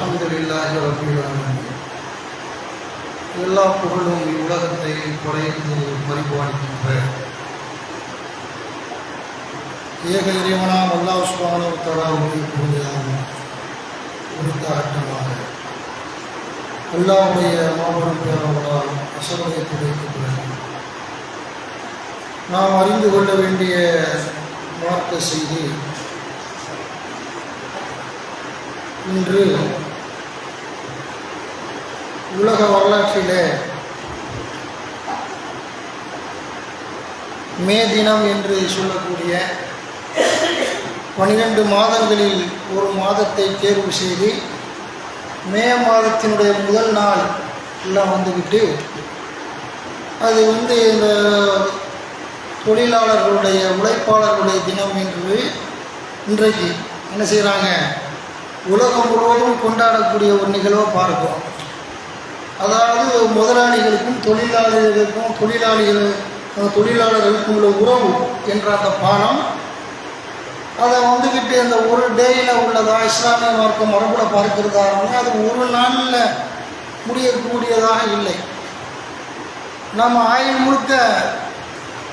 அல்ஹம்துலில்லாஹி ரப்பில் ஆலமீன். எல்லா புகழும் இவ்வுலகத்தை படைத்து பரிபாலிக்கின்ற ஏக இறைவனாம் அல்லாஹ் சுப்ஹானஹு வ தஆலாவுடைய புகழாகும். உரித்தாட்டமாக அல்லாஹ்வுடைய மாபெரும் பேரவர்களால் அசருடைய துணைக்கு பிறகு நாம் அறிந்து கொள்ள வேண்டிய மார்க்க செய்தி இன்று உலக வரலாற்றிலே மே தினம் என்று சொல்லக்கூடிய 12 மாதங்களில் ஒரு மாதத்தை தேர்வு செய்து மே மாதத்தினுடைய முதல் நாள் எல்லாம் வந்துக்கிட்டு அது இந்த தொழிலாளர்களுடைய உழைப்பாளர்களுடைய தினம் என்று இன்றைக்கு என்ன செய்கிறாங்க, உலகம் முழுவதும் கொண்டாடக்கூடிய ஒரு நிகழ்வை பார்க்கிறோம். அதாவது முதலாளிகளுக்கும் தொழிலாளர்களுக்கும் உள்ள உறவு என்ற அந்த பானம் அதை அந்த ஒரு டேயில் உள்ளதா இஸ்லாமிய மார்க்க மரபுல பார்க்கிறதா அது ஒரு நாளில் முடியக்கூடியதாக இல்லை. நம்ம ஆயுள் முழுக்க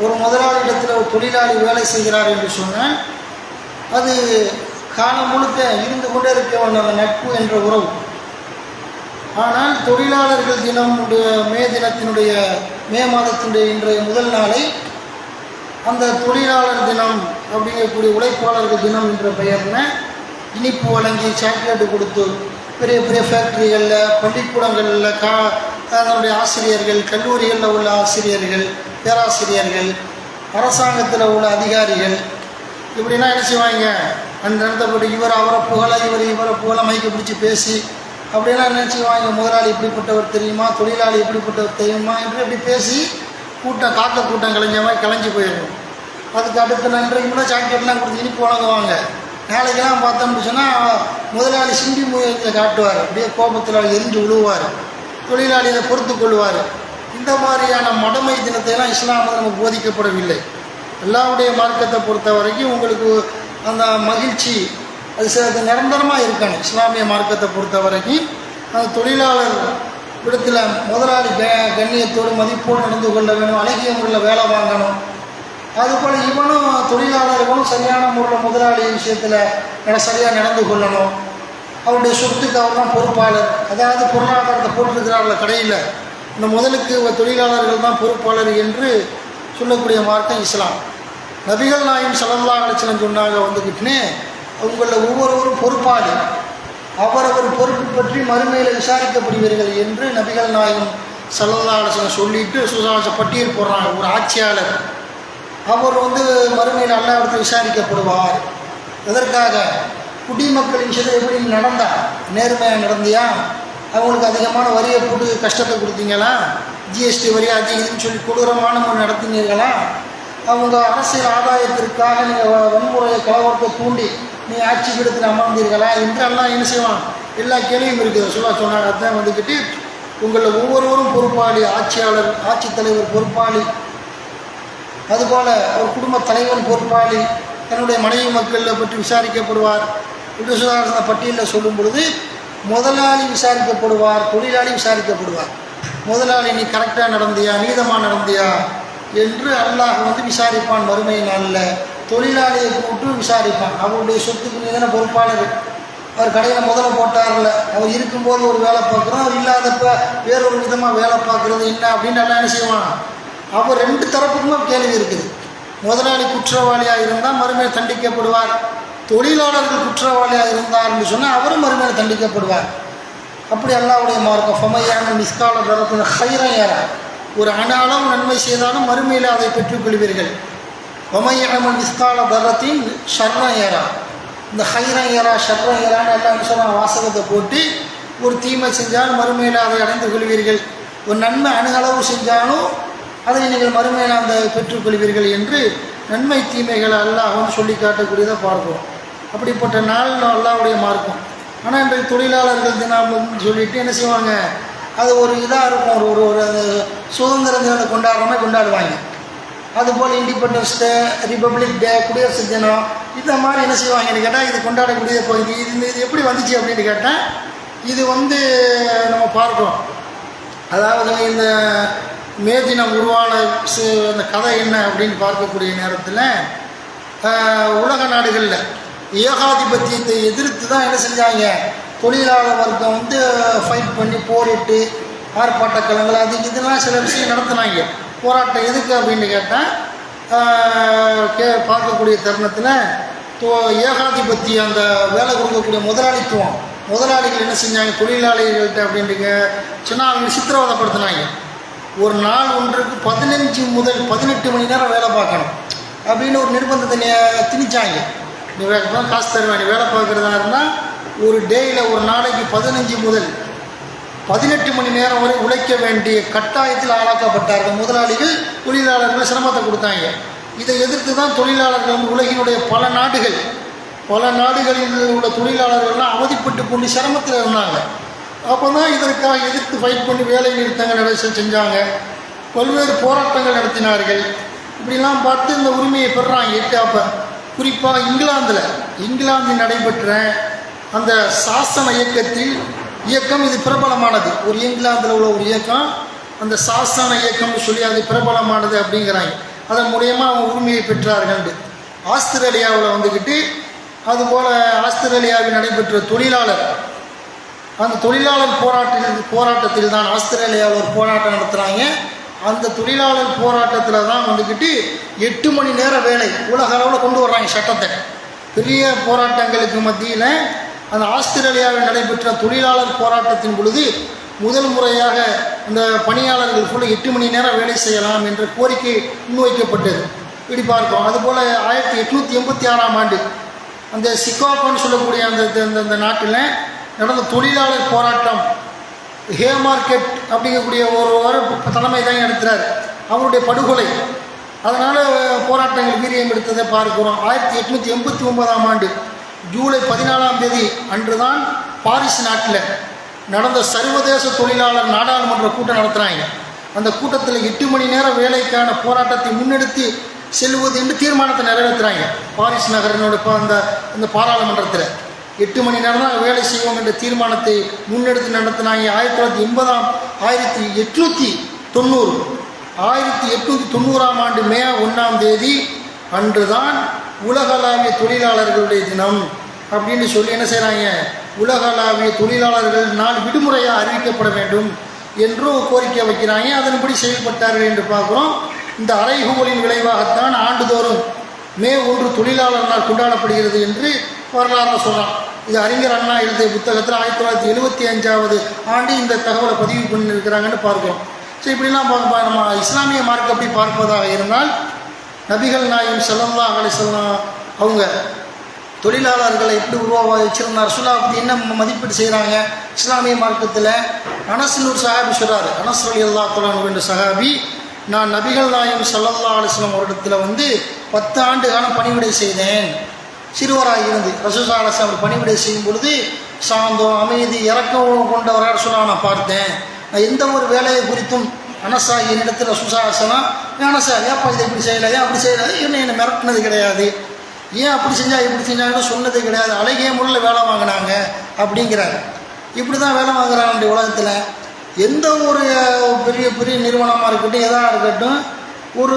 ஒரு முதலாளியிடத்தில் ஒரு தொழிலாளி வேலை செய்கிறார் என்று சொன்னால் அது காலம் முழுக்க இருந்து கொண்டே இருக்க வேண்டிய அந்த நட்பு என்ற உறவு. ஆனால் தொழிலாளர்கள் தினம் மே தினத்தினுடைய மே மாதத்தினுடைய இன்றைய முதல் நாளை அந்த தொழிலாளர் தினம் அப்படிங்கக்கூடிய உழைப்பாளர்கள் தினம் என்ற பெயர்னு இனிப்பு வழங்கி சாக்லேட்டு கொடுத்து பெரிய பெரிய ஃபேக்ட்ரிகளில் பள்ளிக்கூடங்களில் அதனுடைய ஆசிரியர்கள், கல்லூரிகளில் உள்ள ஆசிரியர்கள், பேராசிரியர்கள், அரசாங்கத்தில் உள்ள அதிகாரிகள் இப்படின்னா என்ன செய்வாங்க, அந்த இடத்தப்பட்டு இவர் அவரை புகழ மைக்க பிடிச்சி பேசி அப்படிலாம் நினச்சிவாங்க, முதலாளி இப்படிப்பட்டவர் தெரியுமா, தொழிலாளி இப்படிப்பட்டவர் தெரியுமா என்று அப்படி பேசி கூட்டம் கலைஞ்ச மாதிரி கலைஞ்சி போயிடும். அதுக்கு அடுத்த நன்றைக்கு கூட சாக்லேட்லாம் கொடுத்து இனிப்பு வழங்குவாங்க. நாளைக்கெல்லாம் பார்த்தோம்னு சொன்னால் முதலாளி சிண்டி முயற்சியை காட்டுவார், அப்படியே கோபத்தில் எரிஞ்சு விழுவார், தொழிலாளி இதை பொறுத்து கொள்வார். இந்த மாதிரியான மடமை தினத்தையெல்லாம் இஸ்லாமில் நமக்கு போதிக்கப்படவில்லை. எல்லாருடைய மார்க்கத்தை பொறுத்த வரைக்கும் உங்களுக்கு அந்த மகிழ்ச்சி அது நிரந்தரமாக இருக்கணும். இஸ்லாமிய மார்க்கத்தை பொறுத்த வரைக்கும் அந்த தொழிலாளர் இடத்துல முதலாளி கண்ணியத்தோடு மதிப்போடு நடந்து கொள்ள வேணும், அழகிய முறையில் வேலை வாங்கணும். அதுபோல் இவனும் தொழிலாளர்களும் சரியான முறையில் முதலாளி விஷயத்தில் சரியாக நடந்து கொள்ளணும். அவருடைய சொத்துக்கு அவர் தான் பொறுப்பாளர். அதாவது பொருளாதாரத்தை போட்டிருக்கிறார்கள கடையில் இந்த முதலுக்கு தொழிலாளர்கள் தான் பொறுப்பாளர் என்று சொல்லக்கூடிய மார்க்கம் இஸ்லாம். நபிகள் நாயகம் ஸல்லல்லாஹு அலைஹி வஸல்லம் சொன்னாங்க வந்துக்கிட்டுன்னு உங்களில் ஒவ்வொருவரும் பொறுப்பாளி, அவரவர் பொறுப்பு பற்றி மறுமையில் விசாரிக்கப்படுவீர்கள் என்று நபிகள் நாயகம் ஸல்லல்லாஹு அலைஹி வஸல்லம் சொல்லிட்டு சுசாச பட்டியல் போடுறாங்க. ஒரு ஆட்சியாளர் அவர் மறுமையில் அல்லாஹ்விடத்தில் விசாரிக்கப்படுவார். எதற்காக? குடிமக்களின் விஷயத்தை எப்படி நடந்தா, நேர்மையாக நடந்தியா, அவங்களுக்கு அதிகமான வரியை போட்டு கஷ்டத்தை கொடுத்தீங்களா, ஜிஎஸ்டி வரி அதிகம்னு சொல்லி கொடூரமான முறை நடத்தினீர்களா, அவங்க அரசியல் ஆதாயத்திற்காக நீங்கள் வன்முறையை கலவரத்தை தூண்டி நீ ஆட்சி பீடத்தில் அமர்ந்தீர்களா என்று எல்லாம் என்ன செய்வான், எல்லா கேள்வியும் இருக்குது. சொன்னாங்க. அதுதான் வந்துக்கிட்டு உங்களில் ஒவ்வொருவரும் பொறுப்பாளி, ஆட்சியாளர் ஆட்சித்தலைவர் பொறுப்பாளி, அதுபோல் ஒரு குடும்ப தலைவன் பொறுப்பாளி, தன்னுடைய மனைவி மக்களை பற்றி விசாரிக்கப்படுவார் என்று சுதாரண பட்டியலில் சொல்லும் பொழுது முதலாளி விசாரிக்கப்படுவார், தொழிலாளி விசாரிக்கப்படுவார். முதலாளி நீ கரெக்டாக நடந்தியா, நீதமாக நடந்தியா என்று அல்லாஹ் விசாரிப்பான் மறுமை நாளில். தொழிலாளியை கூப்பிட்டு விசாரிப்பான், அவருடைய சொத்துக்கு நீதான பொறுப்பாளர், அவர் கடையில் முதல்ல போட்டார்ல, அவர் இருக்கும்போது ஒரு வேலை பார்க்குறோம், அவர் இல்லாதப்ப வேறொரு விதமாக வேலை பார்க்குறது என்ன அப்படின்னு எல்லாம் என்ன செய்வான். அவர் ரெண்டு தரப்புக்குமே கேள்வி இருக்குது. முதலாளி குற்றவாளியாக இருந்தால் மறுமையை தண்டிக்கப்படுவார், தொழிலாளர்கள் குற்றவாளியாக இருந்தார்னு சொன்னால் அவரும் மறுமையை தண்டிக்கப்படுவார். அப்படி அல்லாஹ்வுடைய மார்க்கம் ஃபமையான மிஸ்கால தரத்தின் ஹைரன் ஏறா, ஒரு அணு நன்மை செய்தாலும் மறுமையில் அதை பெற்றுக்கொள்வீர்கள். ஃபமையான மிஸ்கால தரத்தின் ஷர்ரன் ஏறா, இந்த ஹைரன் ஏறா ஷர்ரன் ஏறான்னு எல்லாம் சொன்ன வாசகத்தை போட்டு ஒரு தீமை செஞ்சாலும் மறுமையில் அதை அடைந்து கொள்வீர்கள், ஒரு நன்மை அணுகளவு செஞ்சாலும் அதை நீங்கள் மறுமையில் அந்த பெற்றுக்கொள்வீர்கள் என்று நன்மை தீமைகளை அல்லாஹ் சொல்லி காட்டக்கூடியதை பார்க்கிறோம். அப்படிப்பட்ட நாள் அல்லாஹ்வுடைய மார்க்கம். ஆனால் இன்றைக்கு தொழிலாளர்கள் தினம் சொல்லிட்டு என்ன செய்வாங்க, அது ஒரு இதாக இருக்கும், ஒரு ஒரு சுதந்திர தினத்தை கொண்டாடுறோமே கொண்டாடுவாங்க. அதுபோல் இண்டிபெண்டன்ஸ் டே, ரிபப்ளிக் டே, குடியரசு தினம், இந்த மாதிரி என்ன செய்வாங்கன்னு கேட்டால் இது கொண்டாடக்கூடிய பகுதி. இது எப்படி வந்துச்சு அப்படின்னு கேட்டால் இது நம்ம பார்க்கிறோம். அதாவது இந்த மே தினம் உருவான அந்த கதை என்ன அப்படின்னு பார்க்கக்கூடிய நேரத்தில் உலக நாடுகளில் ஏகாதிபத்தியத்தை எதிர்த்து தான் என்ன செஞ்சாங்க, தொழிலாளர் வர்க்கம் ஃபைட் பண்ணி போரிட்டு ஆர்ப்பாட்ட களங்கள் அது இதெல்லாம் சில விஷயம் நடத்தினாங்க. போராட்டம் எதுக்கு அப்படின்னு கேட்டால் பார்க்கக்கூடிய தருணத்தில் ஏகாதிபத்தியம் அந்த வேலை கொடுக்கக்கூடிய முதலாளிகள் என்ன செஞ்சாங்க, தொழிலாளிகள்கிட்ட அப்படின்ட்டு சொன்னால் அவங்க சித்திரவதைப்படுத்தினாங்க. ஒரு நாள் ஒன்றுக்கு 15 முதல் 18 மணி நேரம் வேலை பார்க்கணும் அப்படின்னு ஒரு நிர்பந்தத்தை திணிச்சாங்க. நீ காசு தருவேன், நீ வேலை பார்க்குறதா இருந்தால் ஒரு டேயில் ஒரு நாளைக்கு 15 முதல் 18 மணி நேரம் வரை உழைக்க வேண்டிய கட்டாயத்தில் ஆளாக்கப்பட்டார்கள் முதலாளிகள். தொழிலாளர்கள் சிரமத்தை கொடுத்தாங்க. இதை எதிர்த்து தான் தொழிலாளர்கள் உலகினுடைய பல நாடுகளில் உள்ள தொழிலாளர்கள்லாம் அவதிப்பட்டு கொண்டு சிரமத்தில் இருந்தாங்க. அப்போ தான் இதற்காக எதிர்த்து ஃபைட் பண்ணி வேலை நிறுத்தங்கள் செஞ்சாங்க, பல்வேறு போராட்டங்கள் நடத்தினார்கள். இப்படிலாம் பார்த்து இந்த உரிமையை பெறுறாங்க. அப்போ குறிப்பாக இங்கிலாந்தில் நடைபெற்ற அந்த சாசன இயக்கம் இது பிரபலமானது. ஒரு இங்கிலாந்தில் உள்ள ஒரு இயக்கம், அந்த சாசன இயக்கம்னு சொல்லி அது பிரபலமானது அப்படிங்கிறாங்க. அதன் மூலயமா அவங்க உரிமையை பெற்றார்கள். ஆஸ்திரேலியாவில் அதுபோல் ஆஸ்திரேலியாவில் நடைபெற்ற அந்த தொழிலாளர் போராட்டத்தில் தான் ஆஸ்திரேலியாவில் ஒரு போராட்டம் நடத்துகிறாங்க. அந்த தொழிலாளர் போராட்டத்தில் தான் 8 மணி நேர வேலை உலக அளவில் கொண்டு வர்றாங்க சட்டத்தை. பெரிய போராட்டங்களுக்கு மத்தியில் அந்த ஆஸ்திரேலியாவில் நடைபெற்ற தொழிலாளர் போராட்டத்தின் பொழுது முதல் முறையாக அந்த பணியாளர்கள் ஃபுல்லாக 8 மணி நேரம் வேலை செய்யலாம் என்ற கோரிக்கை முன்வைக்கப்பட்டது. இப்படி பார்க்கிறோம். அதுபோல் 1886ஆம் ஆண்டு அந்த சிகாகோன்னு சொல்லக்கூடிய அந்த நாட்டில் நடந்த தொழிலாளர் போராட்டம், ஹேமார்க்கெட் அப்படிங்கக்கூடிய ஒரு தலைமை தான் எடுத்துறார். அவருடைய படுகொலை, அதனால் போராட்டங்கள் வீரியம் எடுத்ததை பார்க்கிறோம். 1889ஆம் ஆண்டு ஜூலை 14ஆம் தேதி அன்று தான் பாரிஸ் நாட்டில் நடந்த சர்வதேச தொழிலாளர் நாடாளுமன்ற கூட்டம் நடத்துகிறாங்க. அந்த கூட்டத்தில் 8 மணி நேரம் வேலைக்கான போராட்டத்தை முன்னெடுத்து செல்வது என்று தீர்மானத்தை நிறைவேற்றுறாங்க. பாரிஸ் நகரினோட அந்த பாராளுமன்றத்தில் 8 மணி நேரம் தான் வேலை செய்வோம் என்ற தீர்மானத்தை முன்னெடுத்து நடத்தினாங்க. 1890ஆம் ஆண்டு மே 1ஆம் தேதி அன்று தான் உலகளாவிய தொழிலாளர்களுடைய தினம் அப்படின்னு சொல்லி என்ன செய்கிறாங்க, உலகளாவிய தொழிலாளர்கள் நாள் விடுமுறையாக அறிவிக்கப்பட வேண்டும் என்றும் கோரிக்கை வைக்கிறாங்க. அதன்படி செயல்பட்டார்கள் என்று பார்க்குறோம். இந்த அறைகூவலின் விளைவாகத்தான் ஆண்டுதோறும் மே 1 தொழிலாளர் நாள் கொண்டாடப்படுகிறது என்று வரலாறு சொல்கிறான். இது அறிஞர் அண்ணா எழுதிய புத்தகத்தில் 1975ஆவது ஆண்டு இந்த தகவலை பதிவு பண்ணியிருக்கிறாங்கன்னு பார்க்கிறோம். சரி, இப்படிலாம் நம்ம இஸ்லாமிய மார்க்கம் அப்படி பார்ப்பதாக இருந்தால் நபிகள் நாயகம் ஸல்லல்லாஹு அலைஹி வஸல்லம் அவங்க தொழிலாளர்களை எப்படி வச்சிருந்தார், ரசூலுல்லாஹ் அப்படி என்ன மதிப்பீடு செய்கிறாங்க இஸ்லாமிய மார்க்கத்தில். அனஸ்னு ஒரு சஹாபி சொல்கிறார், அனஸ் ரலியல்லாஹு தஆலா என்ற சஹாபி, நான் நபிகள் நாயகம் ஸல்லல்லாஹு அலைஹி வஸல்லம் அவரிடத்தில் 10 ஆண்டு காலம் பணிவிடை செய்தேன். சிறுவராக இருந்து ரசூலுல்லாஹி அலைஹி வஸல்லம் பணிவிடை செய்யும் பொழுது சாந்தம், அமைதி, இறக்கம் கொண்டவராக ரசூலுல்லாஹ் நான் பார்த்தேன். நான் எந்த ஒரு வேலையை குறித்தும் அனசா என்னிடத்தில் ரசூலுல்லாஹி அலைஹி வஸல்லம், அனசா ஏப்பா இதை இப்படி செய்யலை, ஏன் அப்படி செய்யலை, என்னை மிரட்டினது கிடையாது, ஏன் அப்படி செஞ்சால் இப்படி செஞ்சாங்கன்னு சொன்னது கிடையாது, அழகிய முறையில் வேலை வாங்கினாங்க அப்படிங்கிறார். இப்படி தான் வேலை வாங்குறாங்க உலகத்தில். எந்த ஒரு பெரிய பெரிய நிறுவனமாக இருக்கட்டும், எதாக இருக்கட்டும், ஒரு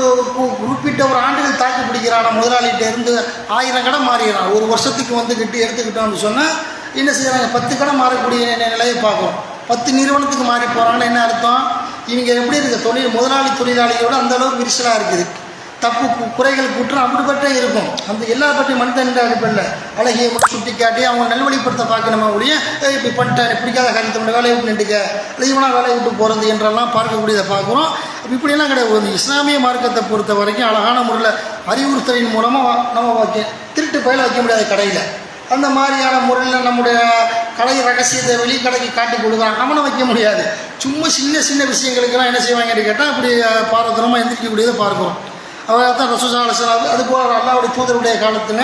குறிப்பிட்ட ஒரு ஆண்டுகள் தாக்கி பிடிக்கிறான முதலாளிகிட்ட இருந்து 1000 கடை மாறிடுறான். ஒரு வருஷத்துக்கு எடுத்துக்கிட்டோம்னு சொன்னால் என்ன செய்கிறாங்க, 10 கடை மாறக்கூடிய நிலையை பார்க்கும். 10 நிறுவனத்துக்கு மாறி போகிறாங்கன்னு என்ன அர்த்தம், இவங்க எப்படி இருக்குது, முதலாளி தொழிலாளியோடு அந்தளவுக்கு விரிசலாக இருக்குது. தப்பு குறைகள் குற்றம் அப்படிப்பட்ட இருக்கும். அந்த எல்லா பற்றியும் மனிதன் அடிப்படையில் அழகிய சுட்டி காட்டி அவங்க நல்வழிப்படுத்த பார்க்கணுமா ஒழிய இப்படி பண்ணிட்டேன் பிடிக்காத காரியத்தோட வேலையை விட்டு நின்றுக்க இவனாக வேலையை விட்டு போகிறது என்றெல்லாம் பார்க்கக்கூடியதை பார்க்குறோம். இப்படியெல்லாம் கிடையாது. இஸ்லாமிய மார்க்கத்தை பொறுத்த வரைக்கும் அழகான முறையில் அறிவுறுத்தலின் மூலமாக நம்ம திருட்டு பயில வைக்க முடியாது கடையில். அந்த மாதிரியான முறையில் நம்முடைய கடை ரகசியத்தை வெளிக்கடைக்கு காட்டி கொடுக்குறான், அவனை வைக்க முடியாது. சும்மா சின்ன சின்ன விஷயங்களுக்கெல்லாம் என்ன செய்வாங்கன்னு கேட்டால் அப்படி பாரதூரமாக எந்திரிக்கக்கூடியதை பார்க்குறோம். அவர் தான் ரசூலுல்லாஹி அலைஹி வஸல்லம். அதுபோல் அல்லாஹ்வுடைய தூதருடைய காலத்தில்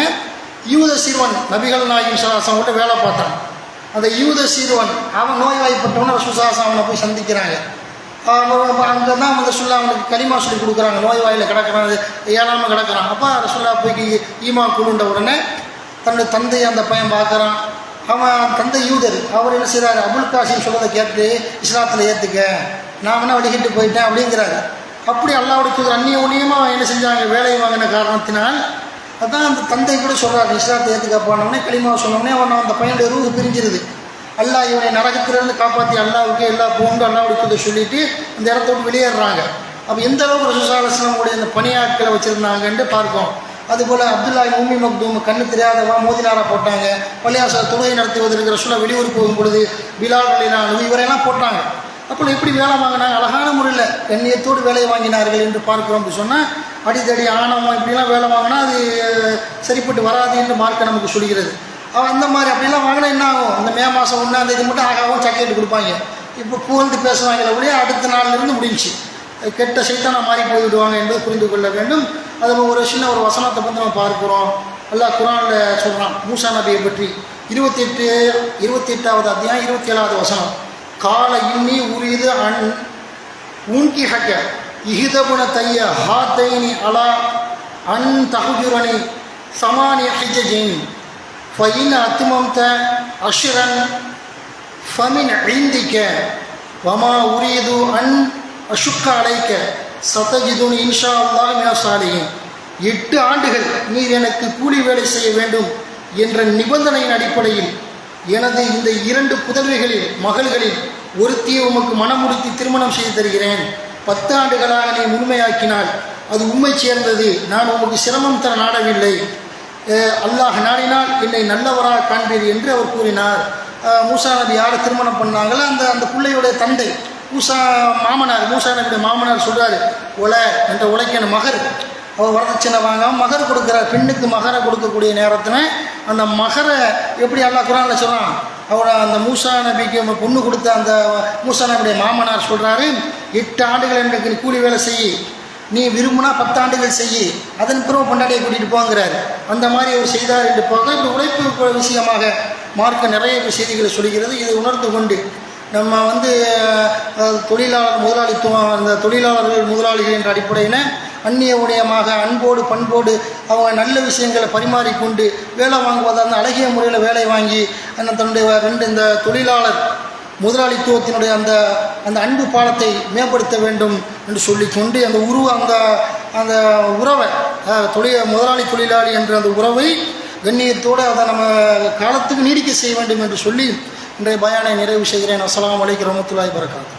யூத சிறுவன் நபிகள் நாயகம் ஸல்லல்லாஹு அலைஹி வஸல்லம் வேலை பார்த்தான். அந்த யூத சிறுவன் அவன் நோய்வாய்ப்பட்டவன ரசூலுல்லாஹி அலைஹி அவனை போய் சந்திக்கிறாங்க. அங்கே தான் ரசூலுல்லாஹ் அவனுக்கு கலிமா சொல்லி கொடுக்குறாங்க. நோய்வாயில் கிடக்கிறான், ஏழாமல் கிடக்கிறான். அப்போ ரசூலுல்லாஹ் போய் ஈமா குழுண்ட உடனே தன்னுடைய தந்தையை அந்த பையன் பார்க்குறான். அவன் தந்தை யூதர், அவர் என்ன செய்கிறார், அபுல் காசிம் சொல்றதை கேட்டு இஸ்லாத்தில் ஏற்றுக்க, நான் வேணா வழிகிட்டு போயிட்டேன் அப்படிங்கிறாரு. அப்படி அல்லாஹ்வுடைய தூதர் அந்நியோன்யமாக என்ன செஞ்சாங்க, வேலை வாங்கின காரணத்தினால் அதான் அந்த தந்தை கூட சொல்கிறார் இஸ்லாத்தை ஏற்றுக்கப்பானவனே களிமாவை சொன்னோடனே அவன் அந்த பையனுடைய ரூஹு பிரிஞ்சிருது. அல்லாஹ் இவனை நரகத்திலிருந்து காப்பாற்றி அல்லாஹ்வுக்கு எல்லா போன்று அல்லாஹ்வுடைய தூதர் சொல்லிட்டு இந்த இடத்த விட்டு வெளியேறாங்க. அப்போ எந்த அளவுக்கு ரசூலுல்லாஹி ஸல்லல்லாஹு அலைஹி வஸல்லம் அந்த பணியாட்களை வச்சுருந்தாங்கன்ட்டு பார்ப்போம். அதுபோல் அப்துல்லா உம்மி மக்தூம் கண்ணு தெரியாதவா மோதினாரா போட்டாங்க. பள்ளியாசல் தொழுகை நடத்துவதற்கு ரசூலுல்லாஹ் வெளியூர் போகும் பொழுது பிலால் ரலியல்லாஹு இவரையெல்லாம் போட்டாங்க. அப்போ எப்படி வேலை வாங்கினாங்க, அழகான முறையில் கண்ணியத்தோடு வேலை வாங்கினார்கள் என்று பார்க்குறோம். அப்படி சொன்னால் அடித்தடி ஆணவம் இப்படிலாம் வேலை வாங்கினா அது சரிப்பட்டு வராது என்று மார்க்க நமக்கு சொல்கிறது. அந்த மாதிரி அப்படிலாம் வாங்கினா என்ன ஆகும், அந்த மே மாதம் 1ஆம் தேதி மட்டும் ஆகாவும் சாக்லேட் கொடுப்பாங்க. இப்போ புகழ்ந்து பேசுவாங்களே ஒழிய அடுத்த நாளிலிருந்து முடிஞ்சு கெட்ட சைத்தானா மாறி போய்விடுவாங்க என்பதை புரிந்து கொள்ள வேண்டும். அதில் ஒரு சின்ன ஒரு வசனத்தை வந்து நம்ம பார்க்குறோம். அல்லாஹ் குர்ஆனில் சொல்கிறான் மூசா நபியை பற்றி 28வது அத்தியாயம் 27வது வசனம். கால இன்னி உரிது அன் உன்கி ஹக்க இஹிதபுன தைய ஹாத்தைனி அலா அன் தஹுஜுரணி சமானி ஹிஜஜின் ஃபைன் அத்துமம்த அஷ்ரன் ஃபமின் ஐந்திக்க வமா உரிது அன் அஷுக்க அலைக்க சதஜிதுன் இன்ஷா அல்லாஹ் மின சாலிஹின். 8 ஆண்டுகள் நீர் எனக்கு கூலி வேலை செய்ய வேண்டும் என்ற நிபந்தனையின் அடிப்படையில் எனது இந்த 2 புதல்விகளில் மகள்களில் ஒருத்தியை உமக்கு மனமுடித்து திருமணம் செய்து தருகிறேன். 10 ஆண்டுகளாக நீ முழுமையாக்கினால் அது உண்மை சேர்ந்தது. நான் உமக்கு சிரமம் தர நாடவில்லை. அல்லாஹ் நாடினால் என்னை நல்லவராக காண்பீர் என்று அவர் கூறினார். மூசா நபி யாரை திருமணம் பண்ணாங்களோ அந்த பிள்ளையுடைய தந்தை மூசா நபியுடைய மாமனார் சொல்கிறாரு, ஒலை என்ற உழைக்கன மகர் அவர் வரதட்சணை வாங்காமல் மகர் கொடுக்குறார். பெண்ணுக்கு மகரை கொடுக்கக்கூடிய நேரத்தில் அந்த மகரை எப்படி அல்லாஹ் குர்ஆனில் சொல்கிறான், அவரை அந்த மூசா நபிக்கு பொண்ணு கொடுத்த அந்த மூசா நபியுடைய மாமனார் சொல்கிறாரு, 8 ஆண்டுகள் எனக்கு நீ கூலி வேலை செய்யி, நீ விரும்புனா 10 ஆண்டுகள் செய்யி, அதன் பிறகு பொண்டாட்டியை கூட்டிகிட்டு போங்கிறார். அந்த மாதிரி அவர் செய்தார் என்று போக இந்த உழைப்பு விஷயமாக மார்க்க நிறைய செய்திகளை சொல்கிறது. இதை உணர்ந்து கொண்டு நம்ம தொழிலாளர் முதலாளித்துவம், அந்த தொழிலாளர்கள் முதலாளிகள் என்ற அடிப்படையில் அந்நிய உடையமாக அன்போடு பண்போடு அவங்க நல்ல விஷயங்களை பரிமாறிக்கொண்டு வேலை வாங்குவதாக அந்த அழகிய முறையில் வேலை வாங்கி தன்னுடைய இந்த தொழிலாளர் முதலாளித்துவத்தினுடைய அந்த அன்பு பாலத்தை மேம்படுத்த வேண்டும் என்று சொல்லிக்கொண்டு அந்த உறவை முதலாளி தொழிலாளி என்ற அந்த உறவை கண்ணியத்தோடு அதை நம்ம காலத்துக்கு நீடிக்க செய்ய வேண்டும் என்று சொல்லி இன்றைய பயானை நிறைவு செய்கிறேன். அஸ்ஸலாமு அலைக்கும் வரஹ்மத்துல்லாஹி வபரகாத்துஹு.